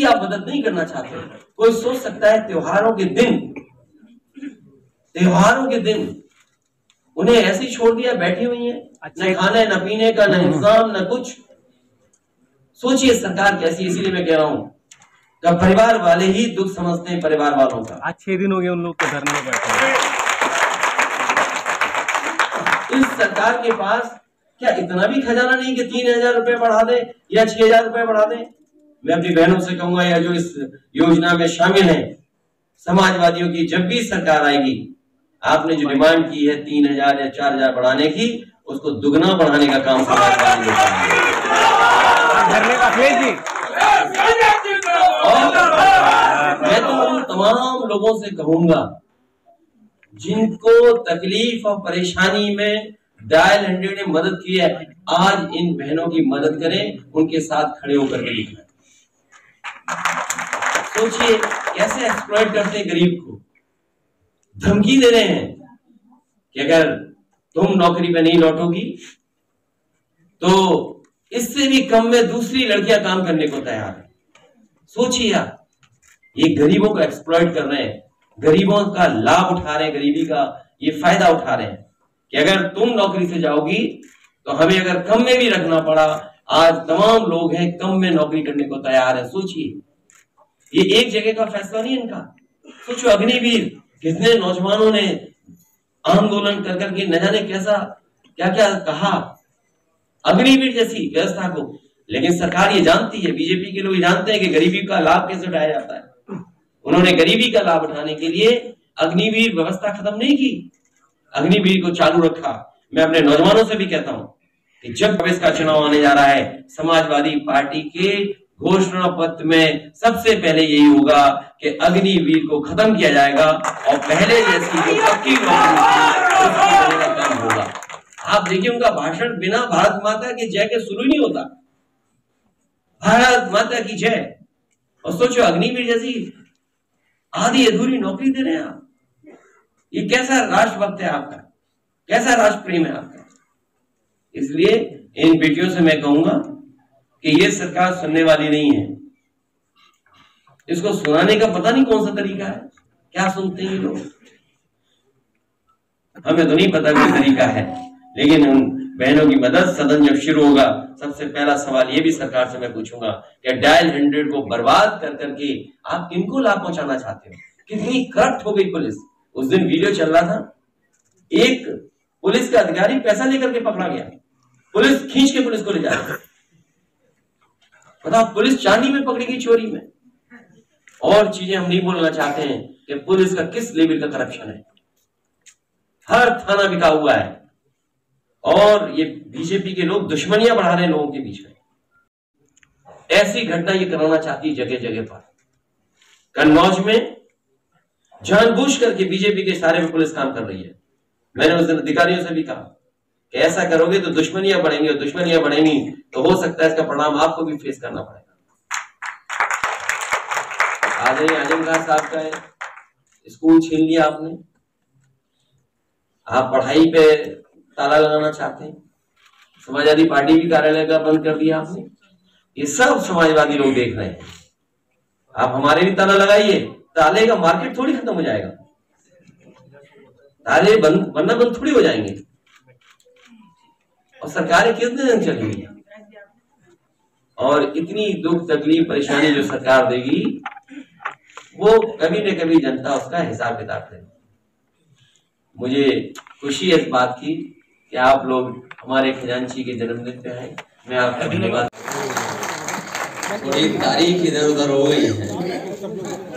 उनकी आप मदद नहीं करना चाहते हो। कोई सोच सकता है त्योहारों के दिन उन्हें ऐसे ही छोड़ दिया, बैठी हुई है, न खाने न पीने का, न इंतजाम, न कुछ। सोचिए सरकार कैसी। इसीलिए मैं कह रहा हूं कि परिवार वाले ही दुख समझते हैं परिवार वालों का। आज 6 दिन हो गए उन लोग के धरने में बैठे। इस सरकार के पास क्या इतना भी खजाना नहीं कि 3,000 रुपए बढ़ा दे या 6,000 रुपए बढ़ा दे? मैं अपनी बहनों से कहूंगा, या जो इस योजना में शामिल हैं, समाजवादियों की जब भी सरकार आएगी, आपने जो डिमांड की है 3,000 या 4,000 बढ़ाने की, उसको दुगना बढ़ाने का काम समाजवादी लोग करेंगे। और मैं तो उन तमाम लोगों से कहूंगा जिनको तकलीफ और परेशानी में डायल 100 ने मदद की है, आज इन बहनों की मदद करें, उनके साथ खड़े होकर के लिखना। सोचिए कैसे एक्सप्लॉइट करते हैं गरीब को, धमकी दे रहे हैं कि अगर तुम नौकरी पे नहीं लौटोगी तो इससे भी कम में दूसरी लड़कियां काम करने को तैयार है। सोचिए आप, ये गरीबों को एक्सप्लॉइट कर रहे हैं, गरीबों का लाभ उठा रहे हैं, गरीबी का ये फायदा उठा रहे हैं कि अगर तुम नौकरी से जाओगी तो हमें अगर कम में भी रखना पड़ा। आज तमाम लोग हैं कम में नौकरी करने को तैयार है। सोचिए, ये एक जगह का फैसला नहीं इनका। सोचो अग्निवीर, कितने नौजवानों ने आंदोलन कर करके न जाने कैसा क्या क्या कहा अग्निवीर जैसी व्यवस्था को, लेकिन सरकार ये जानती है, बीजेपी के लोग जानते हैं कि गरीबी का लाभ कैसे उठाया जाता है। उन्होंने गरीबी का लाभ उठाने के लिए अग्निवीर व्यवस्था खत्म नहीं की, अग्निवीर को चालू रखा। मैं अपने नौजवानों से भी कहता हूं कि जब प्रदेश का चुनाव आने जा रहा है, समाजवादी पार्टी के घोषणा पत्र में सबसे पहले यही होगा कि अग्निवीर को खत्म किया जाएगा और पहले जैसी जो पक्की नौकरी का काम होगा। आप देखिए उनका भाषण बिना भारत माता की जय के शुरू नहीं होता, भारत माता की जय। और सोचो अग्निवीर जैसी आधी अधूरी नौकरी दे रहे हैं आप। ये कैसा राष्ट्रभक्त है आपका, कैसा राष्ट्र प्रेम है आपका। इसलिए इन बेटियों से मैं कहूंगा कि ये सरकार सुनने वाली नहीं है। इसको सुनाने का पता नहीं कौन सा तरीका है, क्या सुनते हैं ये लोग, हमें तो नहीं पता कोई तरीका है। लेकिन उन बहनों की मदद, सदन जब शुरू होगा, सबसे पहला सवाल ये भी सरकार से मैं पूछूंगा कि डायल 100 को बर्बाद कर करके आप किनको लाभ पहुंचाना चाहते हो? कितनी करप्ट हो गई पुलिस। उस दिन वीडियो चल रहा था, एक पुलिस का अधिकारी पैसा लेकर के पकड़ा गया, पुलिस खींच के पुलिस को ले जा रही, बताओ, पुलिस चांदी में पकड़ी गई, चोरी में। और चीजें हम नहीं बोलना चाहते हैं कि पुलिस का किस लेवल का करप्शन है, हर थाना बिका हुआ है। और ये बीजेपी के लोग दुश्मनियां बढ़ा रहे हैं लोगों के बीच में। ऐसी घटना ये कराना चाहती है जगह जगह पर। कन्नौज में जानबूझ करके बीजेपी के इशारे में पुलिस काम कर रही है। मैंने उस दिन अधिकारियों से भी कहा कि ऐसा करोगे तो दुश्मनियां बढ़ेंगी, और दुश्मनियां बढ़ेंगी तो हो सकता है इसका परिणाम आपको भी फेस करना पड़ेगा। आदरणीय आजम खान साहब का है, स्कूल छीन लिया आपने, आप पढ़ाई पे ताला लगाना चाहते हैं, समाजवादी पार्टी भी कार्यालय का बंद कर दिया आपने। ये सब समाजवादी लोग देख रहे हैं। आप हमारे भी ताला लगाइए, ताले का मार्केट थोड़ी खत्म हो जाएगा, ताले बनना बंद थोड़ी हो जाएंगे। और सरकारें कितने दिन चलेंगी, और इतनी दुख तकलीफ परेशानी जो सरकार देगी वो कभी न कभी जनता उसका हिसाब किताब करेगी। मुझे खुशी है इस बात की कि आप लोग हमारे खजांची के जन्मदिन पे आए। मैं आपका धन्यवाद। थोड़ी तारीख इधर उधर हो गई है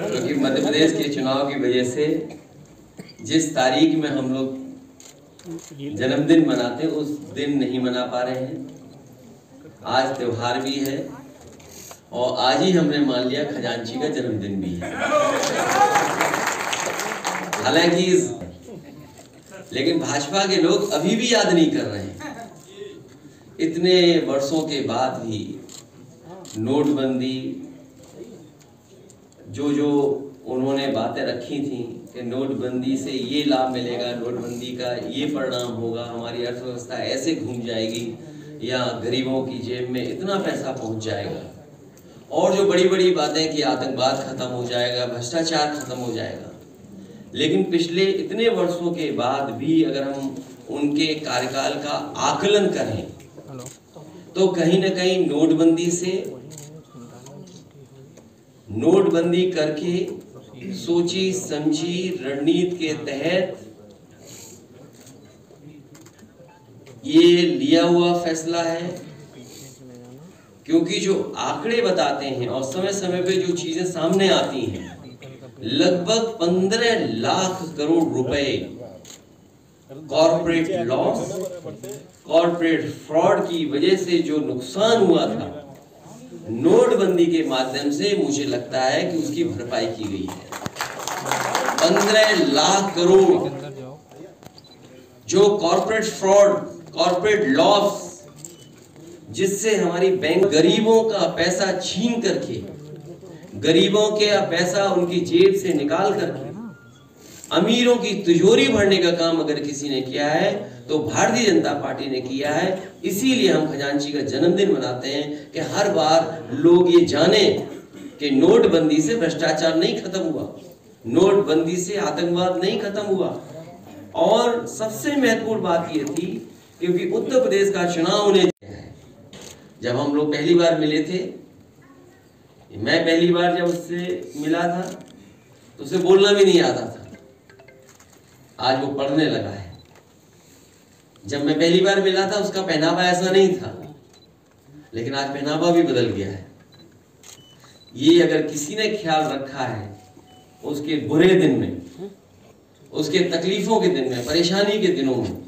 क्योंकि मध्य प्रदेश के चुनाव की वजह से जिस तारीख में हम लोग जन्मदिन मनाते उस दिन नहीं मना पा रहे हैं। आज त्योहार भी है और आज ही हमने मान लिया खजांची का जन्मदिन भी है। हालांकि लेकिन भाजपा के लोग अभी भी याद नहीं कर रहे हैं। इतने वर्षों के बाद भी नोटबंदी जो उन्होंने बातें रखी थी कि नोटबंदी से ये लाभ मिलेगा, नोटबंदी का ये परिणाम होगा, हमारी अर्थव्यवस्था ऐसे घूम जाएगी या गरीबों की जेब में इतना पैसा पहुंच जाएगा, और जो बड़ी बड़ी बातें कि आतंकवाद खत्म हो जाएगा, भ्रष्टाचार खत्म हो जाएगा, लेकिन पिछले इतने वर्षों के बाद भी अगर हम उनके कार्यकाल का आकलन करें तो कहीं ना कहीं नोटबंदी करके सोची समझी रणनीति के तहत ये लिया हुआ फैसला है। क्योंकि जो आंकड़े बताते हैं और समय समय पे जो चीजें सामने आती हैं, लगभग 15 लाख करोड़ रुपए कॉर्पोरेट लॉस, कॉर्पोरेट फ्रॉड की वजह से जो नुकसान हुआ था नोटबंदी के माध्यम से, मुझे लगता है कि उसकी भरपाई की गई है। 15 लाख करोड़ जो कॉर्पोरेट फ्रॉड, कॉर्पोरेट लॉस, जिससे हमारी बैंक गरीबों का पैसा छीन करके, गरीबों के पैसा उनकी जेब से निकाल करके अमीरों की तिजोरी भरने का काम अगर किसी ने किया है तो भारतीय जनता पार्टी ने किया है। इसीलिए हम खजांची का जन्मदिन मनाते हैं कि हर बार लोग ये जाने कि नोटबंदी से भ्रष्टाचार नहीं खत्म हुआ, नोटबंदी से आतंकवाद नहीं खत्म हुआ। और सबसे महत्वपूर्ण बात ये थी क्योंकि उत्तर प्रदेश का चुनाव होने, जब हम लोग पहली बार मिले थे, मैं पहली बार जब उससे मिला था तो उसे बोलना भी नहीं आता था, आज वो पढ़ने लगा है। जब मैं पहली बार मिला था उसका पहनावा ऐसा नहीं था, लेकिन आज पहनावा भी बदल गया है। ये अगर किसी ने ख्याल रखा है उसके बुरे दिन में, उसके तकलीफों के दिन में, परेशानी के दिनों में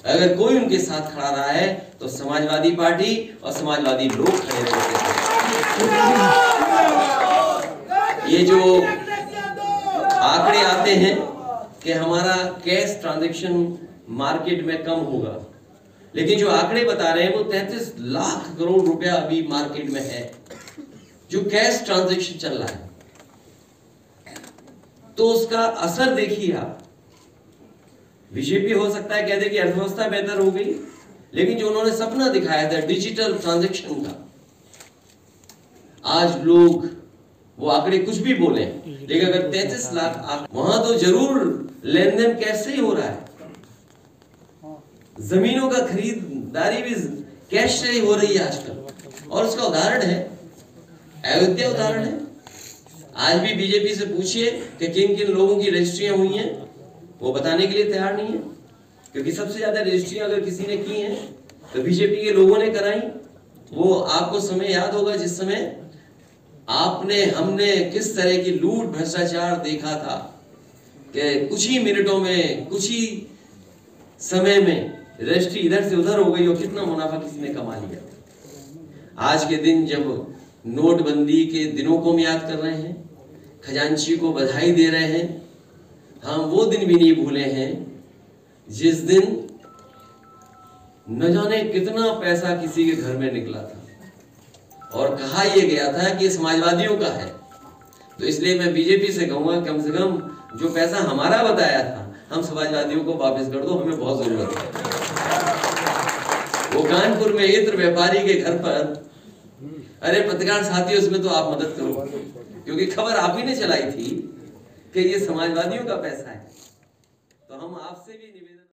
अगर कोई उनके साथ खड़ा रहा है तो समाजवादी पार्टी और समाजवादी लोग खड़े रहते हैं। ये जो आंकड़े आते हैं कि हमारा कैश ट्रांजैक्शन मार्केट में कम होगा, लेकिन जो आंकड़े बता रहे हैं वो 33 लाख करोड़ रुपया अभी मार्केट में है जो कैश ट्रांजैक्शन चल रहा है। तो उसका असर देखिए आप। बीजेपी हो सकता है कहते कि अर्थव्यवस्था बेहतर हो गई, लेकिन जो उन्होंने सपना दिखाया था डिजिटल ट्रांजैक्शन का, आज लोग वो आंकड़े कुछ भी बोले, लेकिन अगर 33 लाख वहां तो जरूर लेन देन कैश से ही हो रहा है। जमीनों का खरीदारी भी कैश से ही हो रही है आजकल, और उसका उदाहरण है अयोध्या, उदाहरण है। आज भी बीजेपी से पूछिए कि किन किन लोगों की रजिस्ट्रियां हुई हैं, वो बताने के लिए तैयार नहीं है। क्योंकि सबसे ज्यादा रजिस्ट्रियां अगर किसी ने की हैं तो बीजेपी के लोगों ने कराई। वो आपको समय याद होगा जिस समय हमने किस तरह की लूट भ्रष्टाचार देखा था कि कुछ ही मिनटों में, कुछ ही समय में रजिस्ट्री इधर से उधर हो गई और कितना मुनाफा किसी ने कमा लिया। आज के दिन जब नोटबंदी के दिनों को हम याद कर रहे हैं, खजांची को बधाई दे रहे हैं, हम वो दिन भी नहीं भूले हैं जिस दिन न जाने कितना पैसा किसी के घर में निकला था और कहा यह गया था कि समाजवादियों का है। तो इसलिए मैं बीजेपी से कहूंगा कम से कम जो पैसा हमारा बताया था हम समाजवादियों को वापस कर दो, हमें बहुत जरूरत है। वो कानपुर में इत्र व्यापारी के घर पर, अरे पत्रकार साथियों उसमें तो आप मदद करो, क्योंकि खबर आप ही ने चलाई थी कि ये समाजवादियों का पैसा है। तो हम आपसे भी